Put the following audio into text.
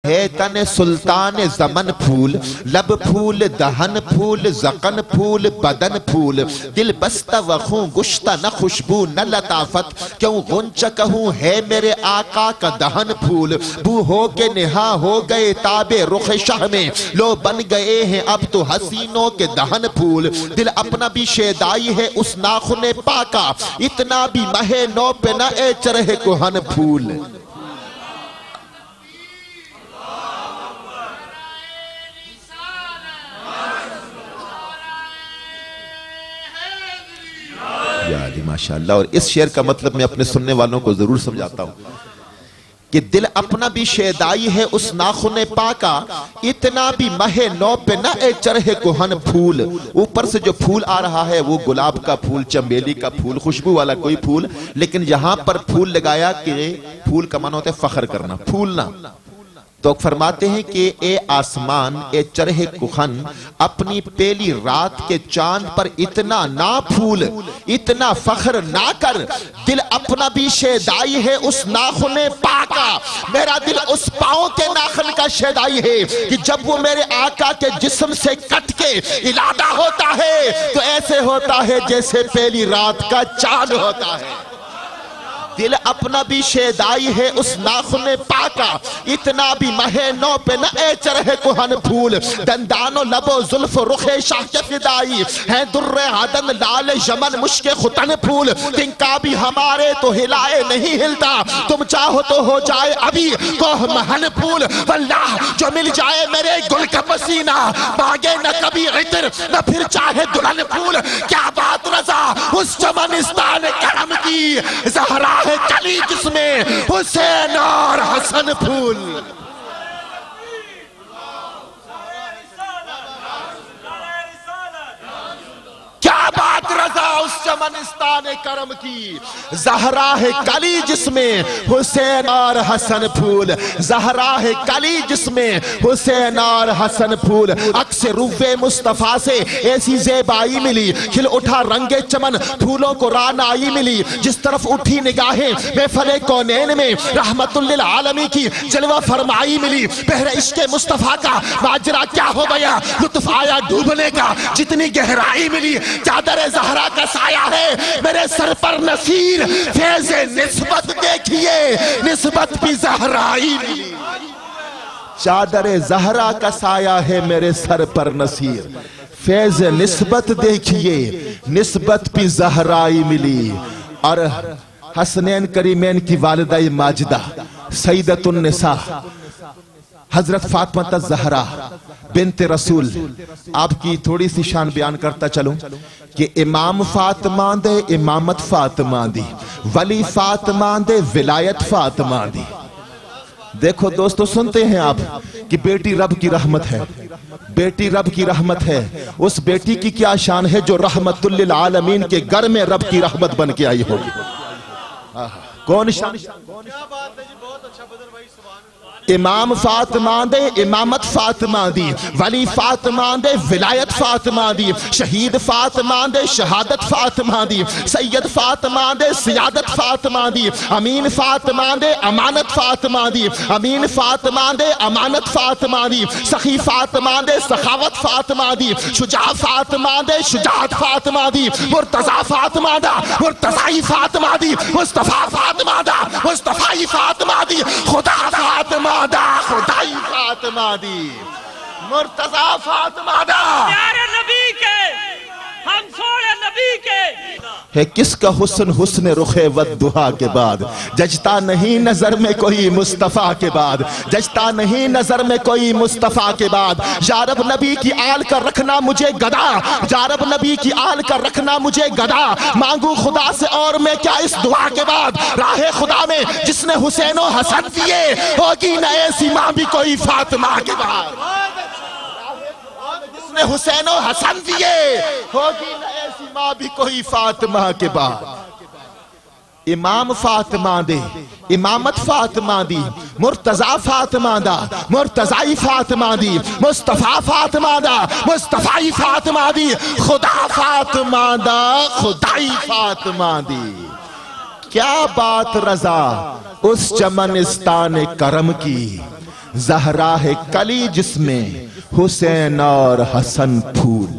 ہے تن سلطان زمن پھول، لب پھول، دہن پھول، زقن پھول، بدن پھول، دل بستہ وخوں گشتہ نہ خوشبو نہ لطافت، کیوں غنچہ کہوں ہے میرے آقا کا دہن پھول، بو ہو کے نہا ہو گئے تاب رخ شہ میں، لو بن گئے ہیں اب تو حسینوں کے دہن پھول، دل اپنا بھی شیدائی ہے اس ناخن پاکا، اتنا بھی مہے نو پہ نہ اے چرہ کہن پھول۔ ماشاءاللہ۔ اور اس شعر کا مطلب میں اپنے سننے والوں کو ضرور سمجھاتا ہوں کہ دل اپنا بھی شیدائی ہے اس ناخن پاکا، اتنا بھی مہے نو پہ نہ اے چرہ کہن پھول۔ اوپر سے جو پھول آ رہا ہے وہ گلاب کا پھول، چمیلی کا پھول، خوشبو والا کوئی پھول، لیکن یہاں پر پھول لگایا کہ پھول کا معنی ہوتا ہے فخر کرنا، پھولنا۔ تو فرماتے ہیں کہ اے آسمان، اے چرہ کہن، اپنی پہلی رات کے چاند پر اتنا نہ پھول، اتنا فخر نہ کر، دل اپنا بھی شیدائی ہے اس ناخن پاکا۔ میرا دل اس پاؤں کے ناخن کا شیدائی ہے کہ جب وہ میرے آقا کے جسم سے کٹ کے علادہ ہوتا ہے تو ایسے ہوتا ہے جیسے پہلی رات کا چاند ہوتا ہے۔ دل اپنا بھی شیدائی ہے اس ناخن پاکا، اتنا بھی مہے نو پہ نہ اے چرہ کہن پھول، دندان و لب و زلف و رخ شاہ کے فدائی ہیں، در عدن لال یمن مشک ختن پھول، تنکا بھی ہمارے تو ہلائے نہیں ہلتا، تم چاہو تو ہو جائے ابھی کوہ مہن پھول، واللہ جو مل جائے میرے گل کا پسینہ، مانگے نہ کبھی عطر نہ پھر چاہے دلہن پھول۔ کیا بات رضا اس چمنستان کرم کی، زہرا ہے کلی جس میں حسین اور حسن پھول۔ کیا بات رضا اس چمنستان کرم کی، زہرا ہے کلی جس میں حسین اور حسن پھول، زہرا ہے کلی جس میں حسین اور حسن پھول۔ عکس روح مصطفیٰ سے ایسی زیبائی ملی، کھل اٹھا رنگ چمن پھولوں کو رانائی ملی، جس طرف اٹھی نگاہیں محفل کونین میں رحمت للعالمین کی جلوہ فرمائی ملی۔ بحر عشق مصطفیٰ کا ماجرا کیا ہو گیا، لطف آیا ڈوبنے کا جتنی گہرائی ملی، چادر زہرا کا سایہ ہے میرے سر پر نصیر، فیض نسبت دیکھئے نسبت بھی زہرائی ملی۔ چادر زہرا کا سایہ ہے میرے سر پر نصیر، فیض نسبت دیکھئے نسبت بھی زہرائی ملی۔ اور حسنین کریمین کی والدہ ماجدہ سیدۃ النساء حضرت فاطمہ الزہرا بنت رسول، آپ کی تھوڑی سی شان بیان کرتا چلوں کہ امام فاطمہ دے امامت فاطمہ دی، ولی فاطمہ دے ولایت فاطمہ دی۔ دیکھو دوستو، سنتے ہیں آپ کہ بیٹی رب کی رحمت ہے، بیٹی رب کی رحمت ہے، اس بیٹی کی کیا شان ہے جو رحمت للعالمین کے گھر میں رب کی رحمت بن کے آئی ہوگی۔ کون شان؟ امام فاطمہ دے امامت فاطمہ دی، ولی فاطمہ دے ولایت فاطمہ دی، شہید فاطمہ دے شہادت فاطمہ دی، سید فاطمہ دے سیادت فاطمہ دی، امین فاطمہ دے امانت فاطمہ دی، امین فاطمہ دے امانت فاطمہ دی، سخی فاطمہ دے سخاوت فاطمہ دی، شجاع فاطمہ دے شجاعت فاطمہ دی، مرتضی فاطمہ دا مرتضی فاطمہ دی، مصطفیٰ فاطمہ دا مصطفی فاطمہ دی، خدا فاطمہ دا خدائی فاطمہ دی، مرتضی فاطمہ دا پیارے نبی کے، ہم سوڑے نبی کے۔ ہے کس کا حسن حسن رخ والدہا کے بعد، ججتا نہیں نظر میں کوئی مصطفیٰ کے بعد، ججتا نہیں نظر میں کوئی مصطفیٰ کے بعد۔ یا رب نبی کی آل کا رکھنا مجھے گدا، یا رب نبی کی آل کا رکھنا مجھے گدا، مانگوں خدا سے اور میں کیا اس دعا کے بعد، راہ خدا میں جس نے حسین و حسن دیے، ہوگی نہ ایسی ماں بھی کوئی فاطمہ کے بعد، جس نے حسین و حسن دیے، ہوگی نہ ایسی ماں بھی کوئی فاطمہ کے بعد۔ امام فاطمہ دے امامت فاطمہ دی، مرتضی فاطمہ دا مرتضی فاطمہ دی، مصطفیٰ فاطمہ دا مصطفی فاطمہ دی، خدا فاطمہ دا خدائی فاطمہ دی۔ کیا بات رضا اس چمنستان کرم کی، زہرا ہے کلی جس میں حسین اور حسن پھول.